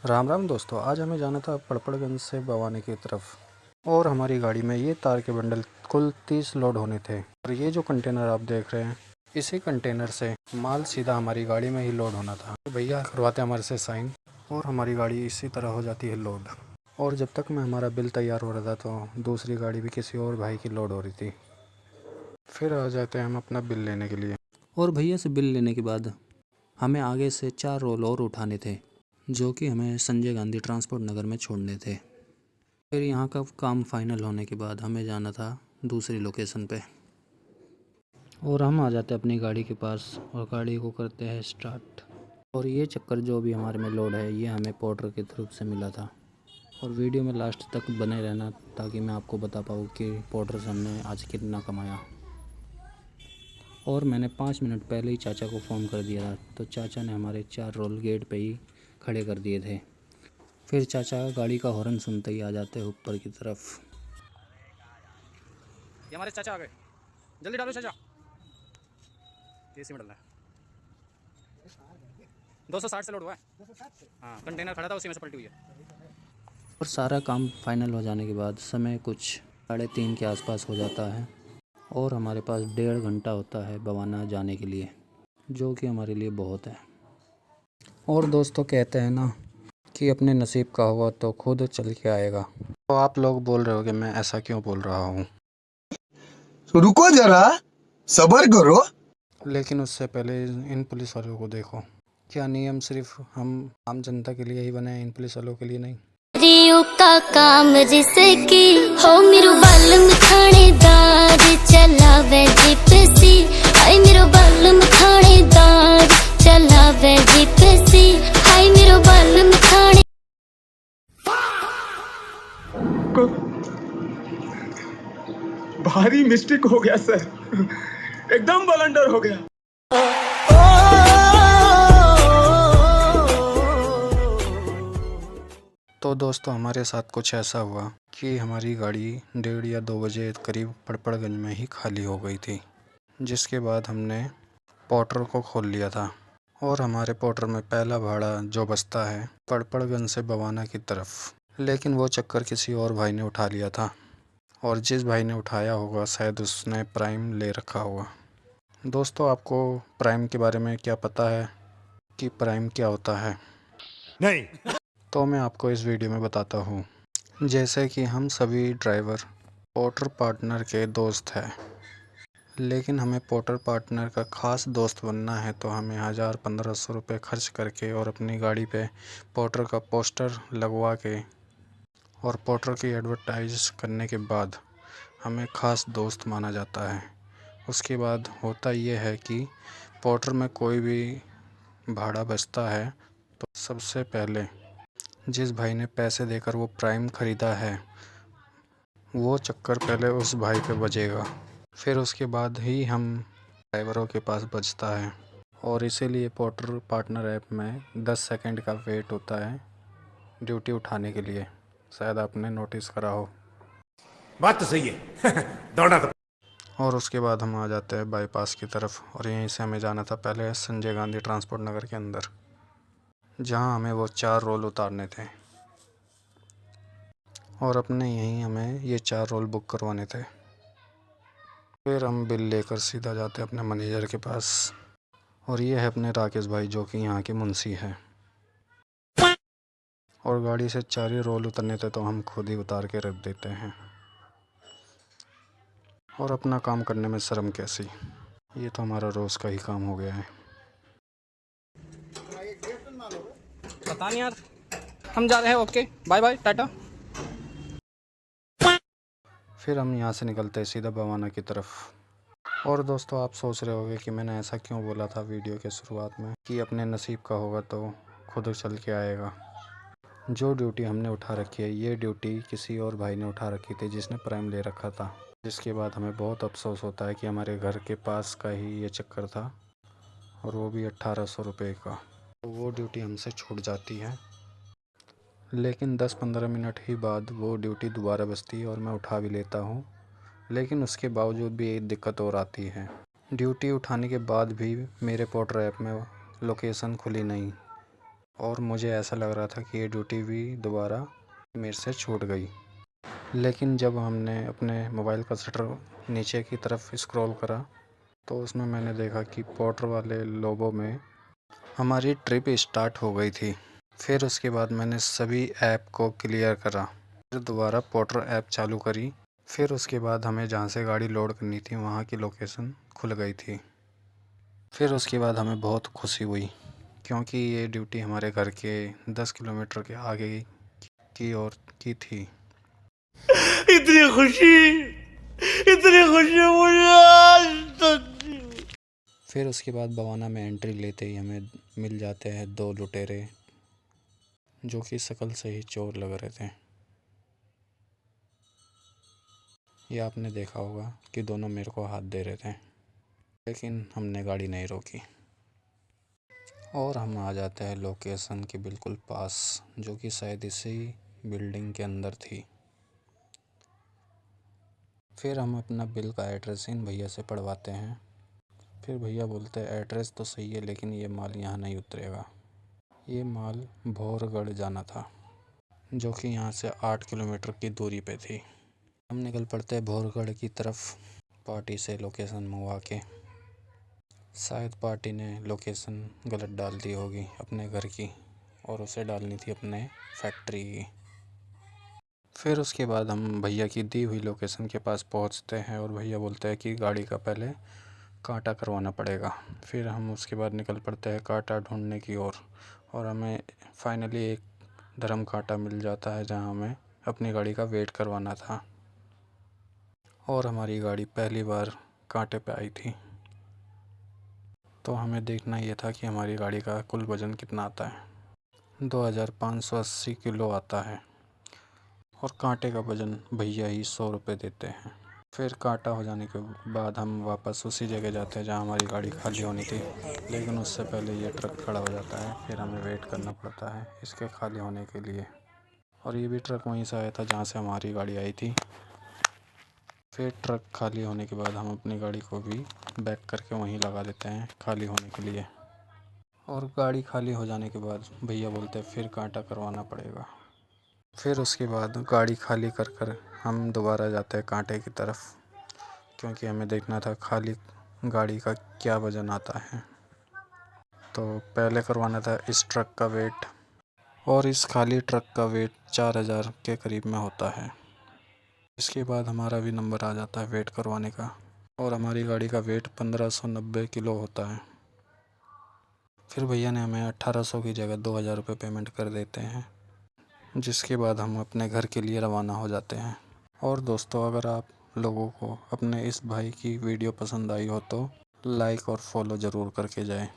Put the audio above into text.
राम राम दोस्तों, आज हमें जाना था पड़पड़गंज से भवानी की तरफ और हमारी गाड़ी में ये तार के बंडल कुल 30 लोड होने थे। और ये जो कंटेनर आप देख रहे हैं, इसी कंटेनर से माल सीधा हमारी गाड़ी में ही लोड होना था। भैया करवाते हमारे से साइन और हमारी गाड़ी इसी तरह हो जाती है लोड। और जब तक में हमारा बिल तैयार हो रहा था तो दूसरी गाड़ी भी किसी और भाई की लोड हो रही थी। फिर आ जाते हैं हम अपना बिल लेने के लिए। और भैया से बिल लेने के बाद हमें आगे से 4 रोल और उठाने थे, जो कि हमें संजय गांधी ट्रांसपोर्ट नगर में छोड़ने थे। फिर यहाँ का काम फाइनल होने के बाद हमें जाना था दूसरी लोकेशन पे और हम आ जाते अपनी गाड़ी के पास और गाड़ी को करते हैं स्टार्ट। और ये चक्कर जो भी हमारे में लोड है, ये हमें पोर्टर के थ्रू से मिला था। और वीडियो में लास्ट तक बने रहना ताकि मैं आपको बता पाऊँ कि पोर्टर से हमने आज कितना कमाया। और मैंने 5 मिनट पहले ही चाचा को फ़ोन कर दिया था, तो चाचा ने हमारे 4 रोल गेट पे ही खड़े कर दिए थे। फिर चाचा गाड़ी का हॉर्न सुनते ही आ जाते हैं ऊपर की तरफ। ये हमारे चाचा आ गए, जल्दी डालो चाचा। ये में डालना है, 260 से लोड हुआ है। हाँ, कंटेनर खड़ा था, उसी में से पलटी हुई है। और सारा काम फाइनल हो जाने के बाद समय कुछ 3:30 के आसपास हो जाता है और हमारे पास 1.5 घंटा होता है बवाना जाने के लिए, जो कि हमारे लिए बहुत है। और दोस्तों कहते हैं ना कि अपने नसीब का होगा तो खुद चल के आएगा। तो आप लोग बोल रहे हो कि मैं ऐसा क्यों बोल रहा हूँ, रुको जरा, सब्र करो। लेकिन उससे पहले इन पुलिस वालों को देखो। क्या नियम सिर्फ हम आम जनता के लिए ही बने हैं, इन पुलिस वालों के लिए नहीं? का काम जिसे की हो मेरो बालम थानेदार चलावे जीपसी, हाय मेरो बालम थानेदार चलावे जीपसी, हाय मेरो बालम थाने। भारी मिस्टेक हो गया सर, एकदम ब्लंडर हो गया। तो दोस्तों हमारे साथ कुछ ऐसा हुआ कि हमारी गाड़ी 1:30 या 2 बजे करीब पड़पड़गंज में ही खाली हो गई थी, जिसके बाद हमने पोर्टर को खोल लिया था। और हमारे पोर्टर में पहला भाड़ा जो बचता है पड़पड़गंज से बवाना की तरफ, लेकिन वो चक्कर किसी और भाई ने उठा लिया था। और जिस भाई ने उठाया होगा शायद उसने प्राइम ले रखा होगा। दोस्तों आपको प्राइम के बारे में क्या पता है कि प्राइम क्या होता है? नहीं। तो मैं आपको इस वीडियो में बताता हूँ। जैसे कि हम सभी ड्राइवर पोर्टर पार्टनर के दोस्त हैं, लेकिन हमें पोर्टर पार्टनर का ख़ास दोस्त बनना है तो हमें 1000-1500 रुपये खर्च करके और अपनी गाड़ी पे पोर्टर का पोस्टर लगवा के और पोर्टर की एडवर्टाइज करने के बाद हमें ख़ास दोस्त माना जाता है। उसके बाद होता ये है कि पोर्टर में कोई भी भाड़ा बचता है तो सबसे पहले जिस भाई ने पैसे देकर वो प्राइम ख़रीदा है, वो चक्कर पहले उस भाई पे बजेगा, फिर उसके बाद ही हम ड्राइवरों के पास बचता है। और इसीलिए पोर्टर पार्टनर ऐप में 10 सेकंड का वेट होता है ड्यूटी उठाने के लिए। शायद आपने नोटिस करा हो। बात तो सही है। दौड़ना तो। और उसके बाद हम आ जाते हैं बाईपास की तरफ और यहीं से हमें जाना था पहले संजय गांधी ट्रांसपोर्ट नगर के अंदर, जहां हमें वो 4 रोल उतारने थे और अपने यहीं हमें ये 4 रोल बुक करवाने थे। फिर हम बिल लेकर सीधा जाते हैं अपने मैनेजर के पास, और ये है अपने राकेश भाई जो कि यहाँ के मुंशी हैं। और गाड़ी से 4 ही रोल उतरने थे तो हम खुद ही उतार के रख देते हैं। और अपना काम करने में शर्म कैसी, ये तो हमारा रोज़ का ही काम हो गया है। पता नहीं यार, हम जा रहे हैं। ओके, बाय बाय, टाटा। फिर हम यहाँ से निकलते हैं सीधा बवाना की तरफ। और दोस्तों आप सोच रहे होंगे कि मैंने ऐसा क्यों बोला था वीडियो के शुरुआत में कि अपने नसीब का होगा तो खुद चल के आएगा। जो ड्यूटी हमने उठा रखी है, ये ड्यूटी किसी और भाई ने उठा रखी थी जिसने प्राइम ले रखा था, जिसके बाद हमें बहुत अफसोस होता है कि हमारे घर के पास का ही ये चक्कर था और वो भी 1800 रुपये का। तो वो ड्यूटी हमसे छूट जाती है, लेकिन 10-15 मिनट ही बाद वो ड्यूटी दोबारा बजती है और मैं उठा भी लेता हूँ। लेकिन उसके बावजूद भी एक दिक्कत और आती है, ड्यूटी उठाने के बाद भी मेरे पोर्टर ऐप में लोकेशन खुली नहीं। और मुझे ऐसा लग रहा था कि ये ड्यूटी भी दोबारा मेरे से छूट गई। लेकिन जब हमने अपने मोबाइल का शटर नीचे की तरफ स्क्रॉल करा तो उसमें मैंने देखा कि पोर्टर वाले लोगों में हमारी ट्रिप स्टार्ट हो गई थी। फिर उसके बाद मैंने सभी ऐप को क्लियर करा, फिर दोबारा पोर्टर ऐप चालू करी। फिर उसके बाद हमें जहाँ से गाड़ी लोड करनी थी वहाँ की लोकेशन खुल गई थी। फिर उसके बाद हमें बहुत खुशी हुई क्योंकि ये ड्यूटी हमारे घर के 10 किलोमीटर के आगे की ओर की थी। इतनी खुशी मुझे आज तक। फिर उसके बाद बवाना में एंट्री लेते ही हमें मिल जाते हैं 2 लुटेरे जो कि शक्ल से ही चोर लग रहे थे। ये आपने देखा होगा कि दोनों मेरे को हाथ दे रहे थे, लेकिन हमने गाड़ी नहीं रोकी और हम आ जाते हैं लोकेशन के बिल्कुल पास, जो कि शायद इसी बिल्डिंग के अंदर थी। फिर हम अपना बिल का एड्रेस इन भैया से पढ़वाते हैं। फिर भैया बोलते हैं एड्रेस तो सही है लेकिन ये माल यहाँ नहीं उतरेगा। ये माल भोरगढ़ जाना था, जो कि यहाँ से 8 किलोमीटर की दूरी पे थी। हम निकल पड़ते हैं भोरगढ़ की तरफ पार्टी से लोकेशन मंगवा के। शायद पार्टी ने लोकेशन गलत डाल दी होगी अपने घर की और उसे डालनी थी अपने फैक्ट्री की। फिर उसके बाद हम भैया की दी हुई लोकेशन के पास पहुंचते हैं और भैया बोलते हैं कि गाड़ी का पहले कांटा करवाना पड़ेगा। फिर हम उसके बाद निकल पड़ते हैं कांटा ढूंढने की ओर और हमें फाइनली एक धर्म कांटा मिल जाता है जहां हमें अपनी गाड़ी का वेट करवाना था। और हमारी गाड़ी पहली बार कांटे पे आई थी, तो हमें देखना ये था कि हमारी गाड़ी का कुल वज़न कितना आता है। 2580 किलो आता है और कांटे का वज़न भैया ही 100 रुपये देते हैं। फिर कांटा हो जाने के बाद हम वापस उसी जगह जाते हैं जहां हमारी गाड़ी खाली होनी थी, लेकिन उससे पहले ये ट्रक खड़ा हो जाता है। फिर हमें वेट करना पड़ता है इसके खाली होने के लिए। और ये भी ट्रक वहीं से आया था जहाँ से हमारी गाड़ी आई थी। फिर ट्रक खाली होने के बाद हम अपनी गाड़ी को भी बैक करके वहीं लगा देते हैं खाली होने के लिए। और गाड़ी खाली हो जाने के बाद भैया बोलते हैं फिर कांटा करवाना पड़ेगा। फिर उसके बाद गाड़ी खाली कर हम दोबारा जाते हैं कांटे की तरफ, क्योंकि हमें देखना था खाली गाड़ी का क्या वज़न आता है। तो पहले करवाना था इस ट्रक का वेट, और इस खाली ट्रक का वेट 4000 के करीब में होता है। इसके बाद हमारा भी नंबर आ जाता है वेट करवाने का, और हमारी गाड़ी का वेट 1590 किलो होता है। फिर भैया ने हमें 1800 की जगह 2000 रुपये पेमेंट कर देते हैं, जिसके बाद हम अपने घर के लिए रवाना हो जाते हैं। और दोस्तों, अगर आप लोगों को अपने इस भाई की वीडियो पसंद आई हो तो लाइक और फॉलो ज़रूर करके जाएं।